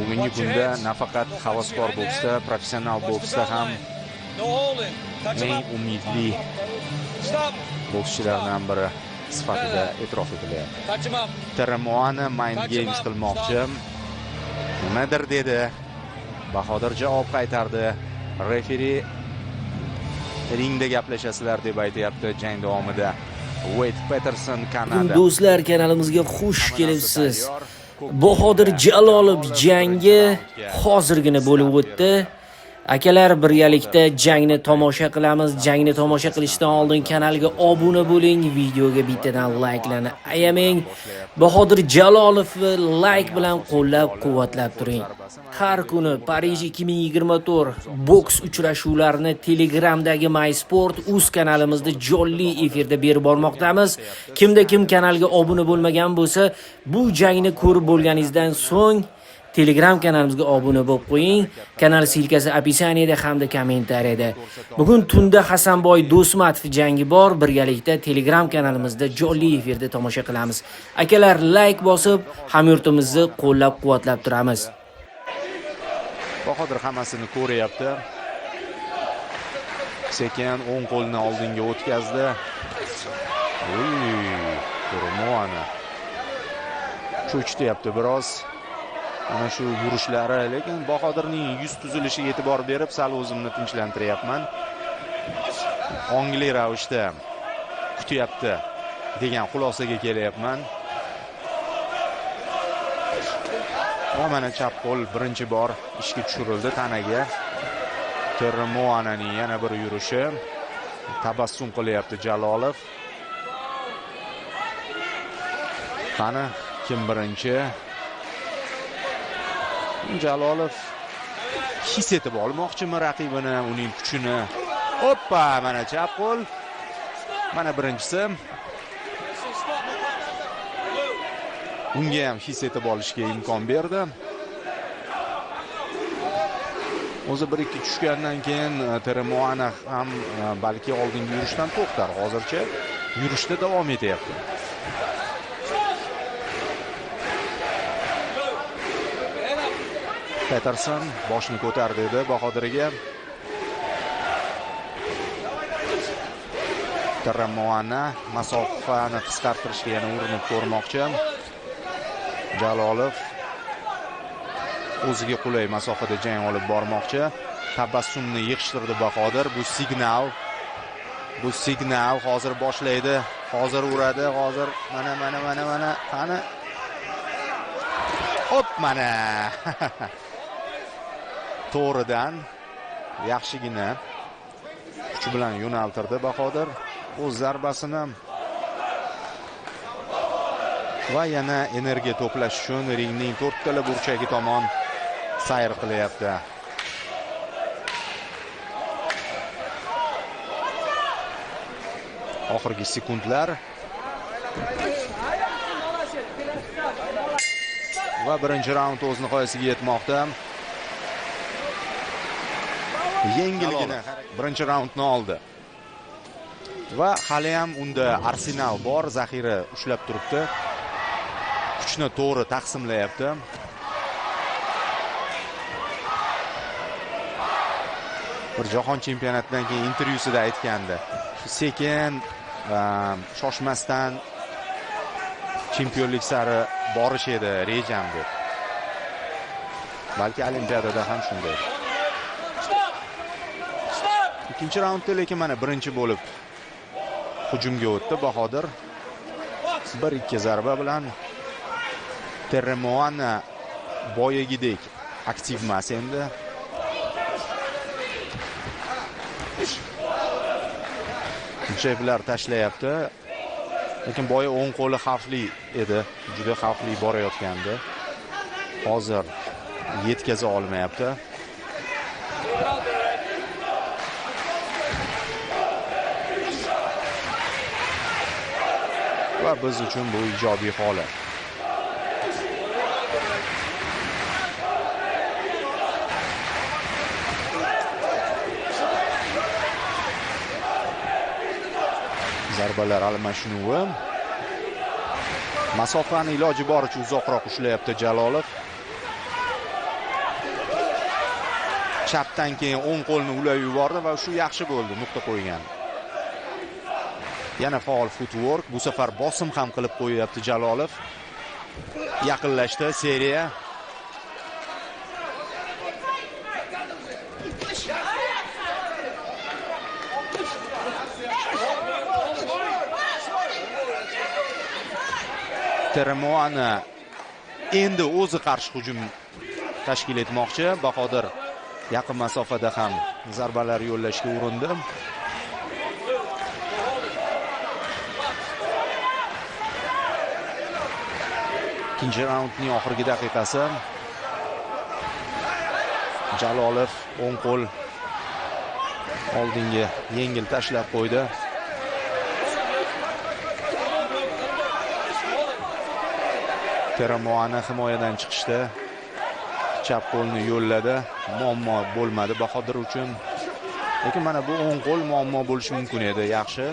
bugungi kunda nafaqat havaskor boksda, professional boksda ham eng umidli bokschilardan biri sifatida e'tirof etilyapti. Terremoani mind games qilmoqchi. Nimadir dedi. Bahodir javob qaytardi. Referi ringda gaplashasizlar deb aytayapti jang davomida. Wade Patterson Kanada. Do'stlar, kanalimizga xush kelibsiz. Bahodir Jalolov jangi hozirgina bo'lib o'tdi. Akalar, birgalikda jangni tomosha qilamiz. Jangni tomosha qilishdan oldin kanalga obuna bo'ling, videoga bittadan layklarni ayamang. Bahodir Jalolovni layk bilan qo'llab-quvvatlab turing. Har kuni Parij 2024 boks uchrashuvlarini Telegramdagi MySport.uz kanalimizda jonli efirda berib bormoqdamiz. Kimda kim kanalga obuna bo'lmagan bo'lsa, bu jangni ko'rib bo'lganingizdan so'ng Telegram kanalimizga obuna bo'lib qo'ying. Kanal silkasi opisaniyada hamda kommentariyada. Bugun tunda Hasanboy Do'smatov jangi bor. Birgalikda Telegram kanalimizda jonli efirda tomosha qilamiz. Akalar, layk bosib, hamyurtimizni qo'llab-quvvatlab turamiz. Bahodir hammasini ko'ryapti. Sekin o'ng qo'lni oldinga o'tkazdi. Terremoani cho'chityapti biroz. Ana shu yurishlari, lekin Bahodirning yuz tuzilishiga e'tibor berib, sal o'zimni tinchlantiryapman. Ongli ravishda kutyapti degan xulosaga kelyapman. Va mana chap qo'l birinchi bor ishga tushirildi tanaga. Terremoanining yana bir yurishi. Tabassum qilyapti Jalolov. Qani kim birinchi? Jalolov his etib olmoqchimi raqibini, uning kuchini. Hoppa, mana chap qo'l. Mana birinchisi. Unga ham his etib olishga imkon berdi. O'zi 1-2 tushgandan keyin Terremoani ham balki oldingi yurishdan to'xtar. Hozircha yurishda davom etyapti. Patterson boshni ko'tardi edi Bahodirga. Terremoani masofani qisqartirishga yana urinib ko'rmoqchi. Jalolov o'ziga qulay masofada jang olib bormoqchi. Tabassumni yig'ishtirdi Bahodir. Bu signal hozir boshlaydi. Hozir uradi, hozir mana. Qani. Hop, mana. To'g'ridan yaxshigina kuch bilan yo'naltirdi Bahodir o'z zarbasini. Va yana energiya to'plash uchun ringning 4 tala burchagi tomon sayr qilyapti. Oxirgi sekundlar. Va birinchi raund o'z nihoyasiga yetmoqda. Yengilgina birinchi raundni oldi. Va hali ham unda arsenal bor, zaxira ushlab turibdi. Kuchni to'g'ri taqsimlayapti. Bir jahon chempionatidan keyin intervyusida aytgandi. Sekin shoshmasdan chempionlik sari borish edi rejam deb. Balki olimpiadada ham shunday. Ikkinchi raundda lekin mana birinchi bo'lib hujumga o'tdi Bahodir. 1-2 zarba bilan Terremoani boyagidek aktiv emas endi. Jablar tashlayapti. Lekin boya o'ng qo'li xavfli edi. Juda xavfli borayotgandi. Hozir yetkaza olmayapti. Va biz uchun bu ijobiy holat. Zarbalar almashinuvi. Masofani iloji boricha uzoqroq ushlayapti Jalolov. chapdan keyin o'ng qo'lni ulab yubordi va shu yaxshi bo'ldi, nuqta qo'ygan. Yana faol footwork, bu safar bosim ham qilib qo'yapti Jalolov. Yaqinlashdi seriya. Teremoana endi o'zi qarshi hujum tashkil etmoqchi. Bahodir yaqin masofada ham zarbalar yo'llashga urindi. Ikkinchi raundning oxirgi daqiqasi. Jalolov o'ng qo'l oldinga yengil tashlab qo'ydi. Teremoana himoyadan chiqishdi. Chap qo'lni yo'lladi. Muammo bo'lmadi Bahodir uchun. Lekin mana bu o'ng qo'l muammo bo'lishi mumkin edi. Yaxshi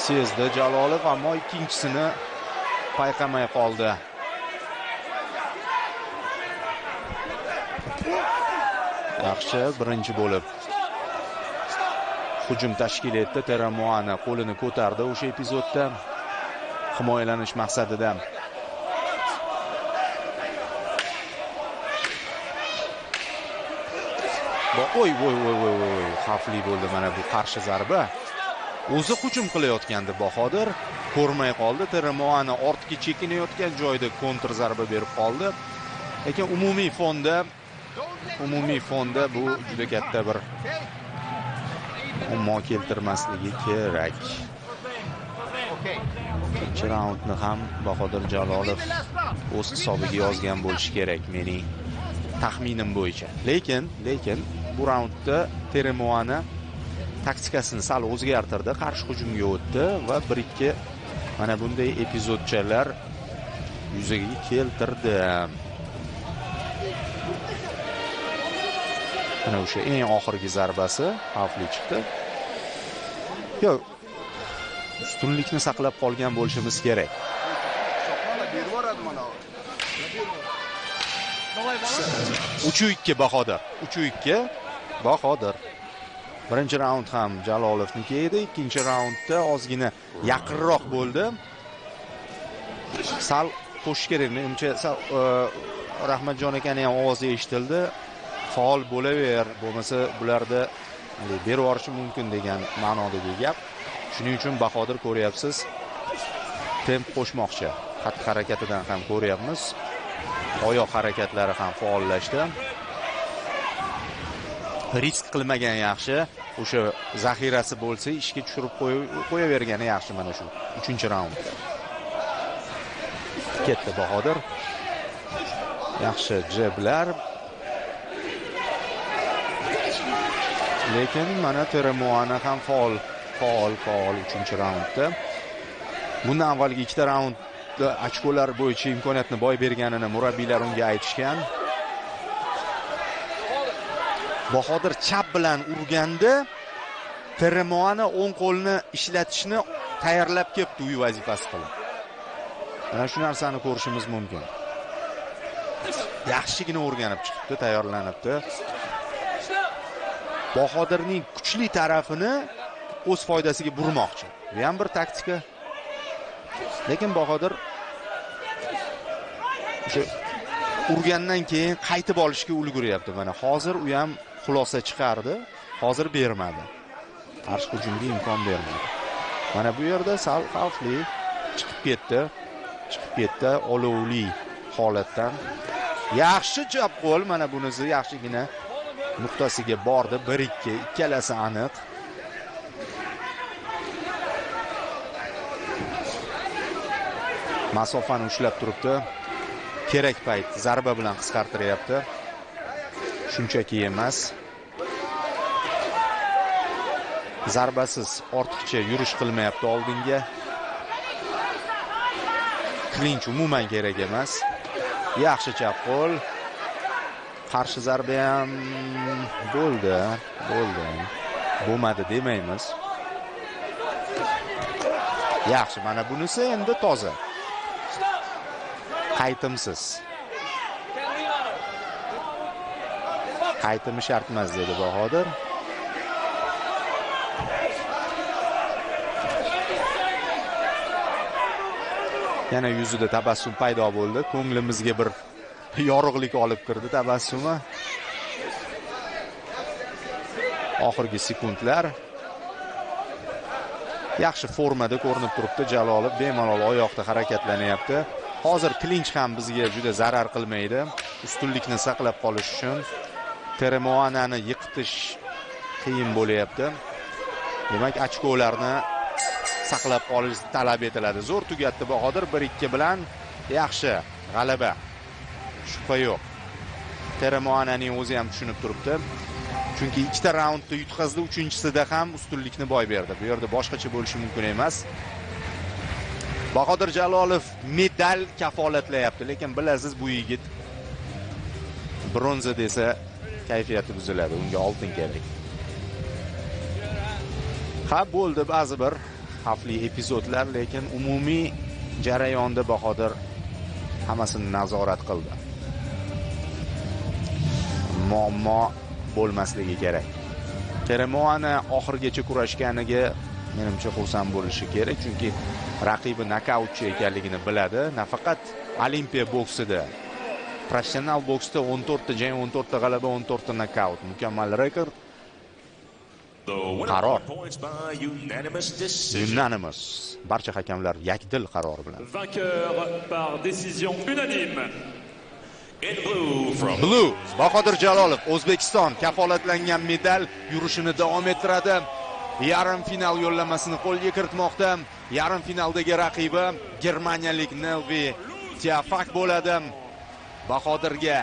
sezdi Jalolov, ammo ikkinchisini payqamay qoldi. Yaxshi birinchi bo'lib hujum tashkil etdi. Teremoana qo'lini ko'tardi o'sha epizodda himoyalanish maqsadida. Voy, xavfli bo'ldi mana bu qarshi zarba. O'zi hujum qilayotgandi Bahodir, ko'rmay qoldi. Teremoana ortga chekinayotgan joyda kontr zarba berib qoldi. Lekin umumiy fonda bu juda katta bir muammo keltirmasligi kerak. Ikkinchi raundni ham Bahodir Jalolov o'z hisobiga yozgan bo'lishi kerak mening taxminim bo'yicha. Lekin bu raundda Teremoana taktikasini sal o'zgartirdi, qarshi hujumga o'tdi va 1-2 mana bunday epizodchalar yuzaga keltirdi. Mana o'sha eng oxirgi zarbasi xavfli chiqdi. Yo'q, ustunlikni saqlab qolgan bo'lishimiz kerak. 3-2 Bahodir. 3-2 Bahodir. Birinchi raund ham Jalolovniki edi. Ikkinchi raundda ozgina yaqinroq bo'ldi. Sal qo'shish kerak. Menimcha Rahmatjon akaning ham ovozi eshitildi. Faol bo'laver, bo'lmasa bularda berib yuborishi mumkin degan ma'nodagi gap. Shuning uchun Bahodir ko'ryapsiz, temp qo'shmoqchi. Xatti harakatidan ham ko'ryapmiz. Oyoq harakatlari ham faollashdi. Risk qilmagan yaxshi. O'sha zaxirasi bo'lsa, ishga tushirib qo'yavergani yaxshi mana shu 3-raundda. Ketdi Bahodir. Yaxshi jeblar. Lekin mana Teremoana ham faol 3-raundda. Bundan avvalgi 2 raundda ochkolar bo'yicha imkoniyatni boy berganini murabbiylar unga aytishgan. Bahodir chap bilan urganda Teremoana o'ng qo'lni ishlatishni tayyorlab kelibdi uy vazifasi qilib. Mana shu narsani ko'rishimiz mumkin. Yaxshigina o'rganib chiqibdi, tayyorlanibdi. Bahodirning kuchli tarafini o'z foydasiga burmoqchi. Bu ham bir taktika. Lekin Bahodir o'sha urgandan keyin qaytib olishga ulguryapti. Mana hozir u ham xulosa chiqardi. Hozir bermadi. Qarshi hujumga imkon bermadi. Mana bu yerda sal xavfli chiqib ketdi olovli holatdan. Yaxshi chap qo'l, mana bunisi yaxshigina nuqtasiga bordi. 1-2 ikkalasi aniq. Masofani ushlab turibdi. Kerak payt zarba bilan qisqartiryapti. Shunchaki emas. Zarbasiz ortiqcha yurish qilmayapti oldinga. Klinch umuman kerak emas. Yaxshi chap qo'l. Qarshi zarba ham bo'ldi. Bo'lmadi demaymiz. Yaxshi, mana bunisi endi toza. Qaytimsiz. Qaytimi shart emas dedi Bahodir. Yana yuzida tabassum paydo bo'ldi. Ko'nglimizga bir yorug'lik olib kirdi tabassumi. Oxirgi sekundlar. Yaxshi formada ko'rinib turibdi Jalolov, bemalol oyoqda harakatlanyapti. Hozir klinch ham bizga juda zarar qilmaydi. Ustunlikni saqlab qolish uchun Teremoanani yiqitish qiyin bo'layapti. Demak, ochkolarni saqlab qolish talab etiladi. Zo'r tugatdi Bahodir 1-2 bilan. Yaxshi g'alaba. Shubha yo'q. Teremoananing o'zi ham tushunib turibdi. Chunki ikkita raundda yutqazdi, uchinchisida ham ustunlikni boy berdi. Bu yerda boshqacha bo'lishi mumkin emas. Bahodir Jalolov medal kafolatlayapti, lekin bilasiz bu yigit bronza desa kayfiyati buziladi, unga oltin kerak. Ha, bo'ldi ba'zi bir xavfli epizodlar, lekin umumiy jarayonda Bahodir hammasini nazorat qildi. Muammo bo'lmasligi kerak. Teremoana oxirgacha kurashganiga menimcha xursand bo'lishi kerak, chunki raqibi nokautchi ekanligini biladi. Nafaqat Olimpiya boksida, professional boksda 14 ta jang, 14 ta g'alaba, 14 ta nokaut. Mukammal rekord. Qaror. Unanimous. Barcha hakamlar yakdil qaror bilan. Vainqueur par décision unanime. Blue, Bahodir Jalolov, O'zbekiston kafolatlangan medal yurishini davom ettiradi. Yarim final yo'llanmasini qo'lga kiritmoqda. Yarim finaldagi raqibi germaniyalik Nelvi Tiafak bo'ladi. Bahodirga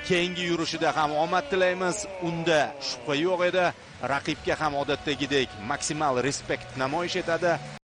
keyingi yurishida ham omad tilaymiz. Unda shubha yo'q edi. Raqibga ham odatdagidek maksimal respekt namoyish etadi.